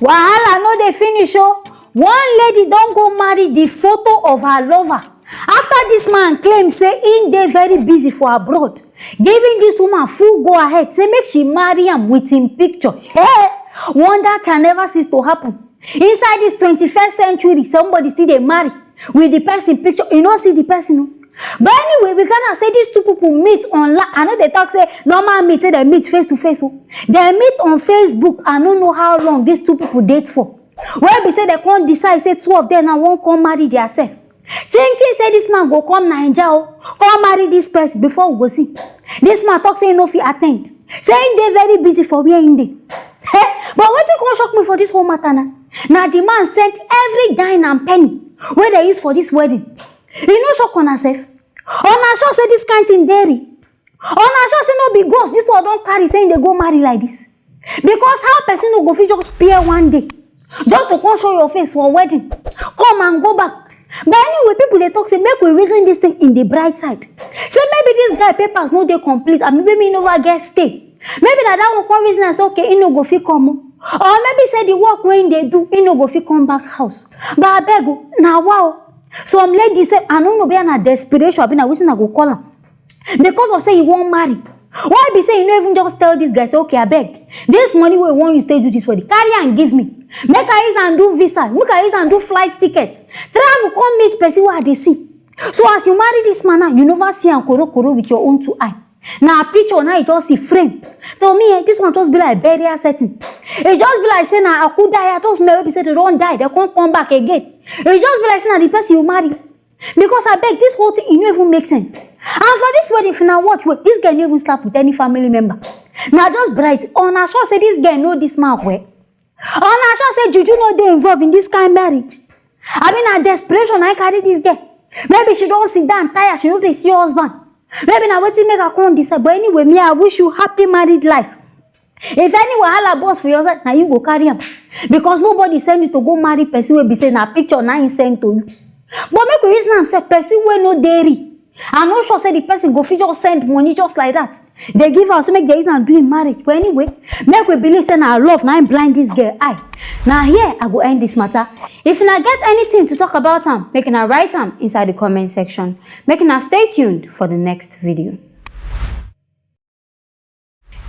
Wahala no dey finish oh. One lady don go marry the photo of her lover. After this man claim say he dey very busy for abroad, giving this woman full go ahead say make she marry am with him picture. Hey, wonder can never cease to happen. Inside this 21st century, somebody still dey marry with the person picture. You no see the person no. But anyway, we cannot say these two people meet online. I know they talk say normal meet, say they meet face to face. Oh. They meet on Facebook. I don't know how long these two people date for. Where we say they can't decide, say two of them now won't come marry themselves. Thinking say this man go come Naija, come marry this person before we go see. This man talk say no fit attend. Saying they very busy for where in dey. But what can shock me for this whole matter now? Now the man sent every dime and penny where they use for this wedding. You no shock on herself. On sure say this kind thing dairy. On sure say no be ghost. This one don't carry saying they go marry like this. Because how person no go fit just appear one day just to come show your face for wedding, come and go back. But anyway, people they talk say make we reason this thing in the bright side. Say maybe this guy papers no dey complete and maybe me never get stay. Maybe that one come reason and say okay, he no go fit come. Or maybe say the work when they do, he no go fit come back house. But I beg you, now wow. Some lady say, I don't know, be a desperation, be na wishing I go call him. Because of say he won't marry. Why be say you no even just tell this guy, say, okay, I beg. This money we want you stay do this wedding. Carry and give me. Make I use and do visa. Make I use and do flight ticket. Travel, come meet person where they see. So as you marry this man now, you never see and koro with your own two eyes. Now a picture now you just see frame. To me, this one just be like burial setting. It just be like saying I could die. I just maybe say they don't die, they can't come back again. It just be like saying the person you marry. Because I beg this whole thing, it don't even make sense. And for this wedding, if you now watch, this guy don't even slap with any family member. Now just bright. On a sure say this guy know this man well. On a sure say juju no they involved in this kind of marriage. I mean, a desperation I carry this guy. Maybe she don't sit down tired, she don't see her husband. Maybe now waiting make her come decide. But anyway, me, I wish you happy married life. If any wahala boss for yourself, now you go carry him. Because nobody send you to go marry person will be saying a picture now he sent to you. But make we reason am say person wey no dairy. I'm not sure say the person go fit just send money just like that. They give us make they and doing marriage. But anyway, make we believe say na love now blind this girl eye. Now here I go end this matter. If you not get anything to talk about them, make una write them inside the comment section. Make una stay tuned for the next video.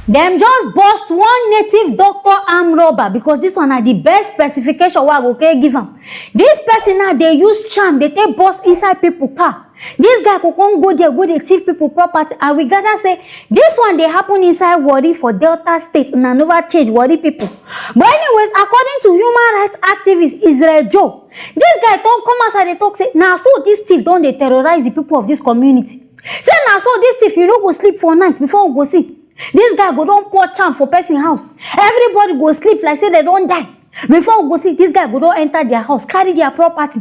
Them just bust one native doctor arm robber because this one are the best specification wey I go give them. This person now they use charm, they take bust inside people car. This guy could come go there, go they thief people property, and we gotta say this one they happen inside Warri for Delta State and never change Warri people. But anyways, according to human rights activist Israel Joe, this guy don't come outside they talk say now so this thief don't they terrorize the people of this community. Say now so this thief you no go sleep for night before we go see. This guy go don't pour charm for person house. Everybody go sleep like say they don't die. Before we go see, this guy go don't enter their house, carry their property.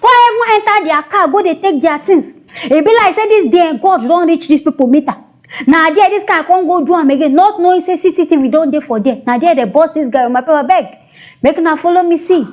Go even enter their car, go they take their things. It be like say this day God don't reach these people meter. Now there this guy can't go do him again, not knowing say CCTV don't there for there. Now there the boss this guy on my paper bag. Make now follow me see.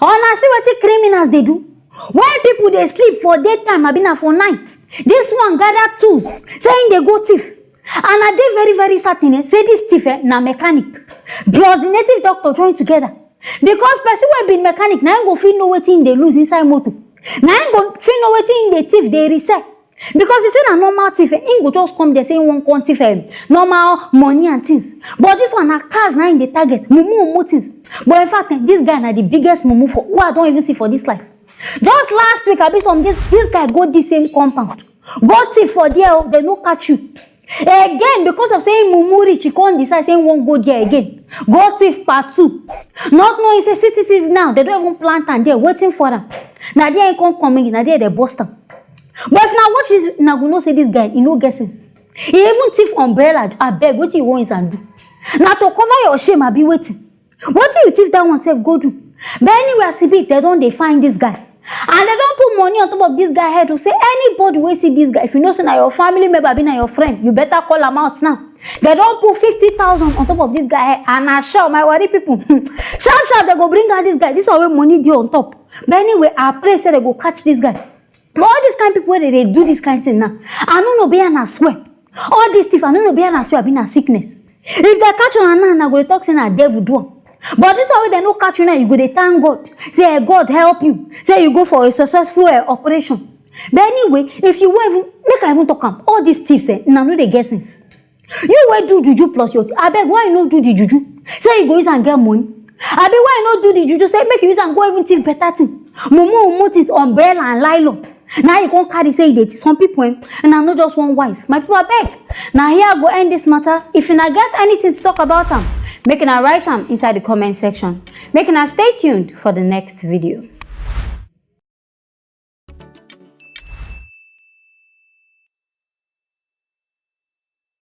Una see what the criminals they do. When people they sleep for daytime, I been for night. This one gather tools, saying they go thief. And I dey very, very certain, say this thief na mechanic. Plus the native doctor join together. Because person wey be mechanic, na go fit know wetin they lose inside motor. Na go fit know wetin the thief they resell. Because you say na normal thief, he go just come there saying one con thief normal money and things. But this one na cars na in the target, mumu things. But in fact, this guy na the biggest mumu for who I don't even see for this life. Just last week, I be some this guy go this same compound. Go thief for there, they no catch you. Again, because of saying mumu rich, he can't decide saying won't go there again. Go thief part 2. Not knowing it's a city thief now, they don't even plant and they're waiting for them. Now they ain't coming, now they bust them. But if now watch this, now we know say this guy, he no get sense. He even thief umbrella, I beg, what you want and do. Now to cover your shame, I be waiting. What do you thief that one self go do? But anyway, as they don't find this guy. And they don't put money on top of this guy head to say anybody will see this guy. If you know say na your family member, be na your friend, you better call him out now. They don't put 50,000 on top of this guy head. And I shout, my worry people. Sharp, they go bring out this guy. This is where money due on top. But anyway, I pray say they go catch this guy. But all these kind of people where they do this kind of thing now, I don't know be an swear. All this stuff, I don't know be an swear, been a sickness. If they catch on now, I go talk say na devil do. But this way they no catch you now, you go to thank God. Say God help you. Say you go for a successful operation. But anyway, if you even make I even talk am, all these thieves now no they get sense. You will do juju plus your I beg why you no do the juju? Say you go use and get money. I beg why you no do the juju? Say make you use and go even thief better thing. Mumu is umbrella and nylon. Now you can't carry say it. Some people and I not just one wise. My people I beg. Now here I go end this matter. If you not get anything to talk about them, make a write them inside the comment section. Make a stay tuned for the next video.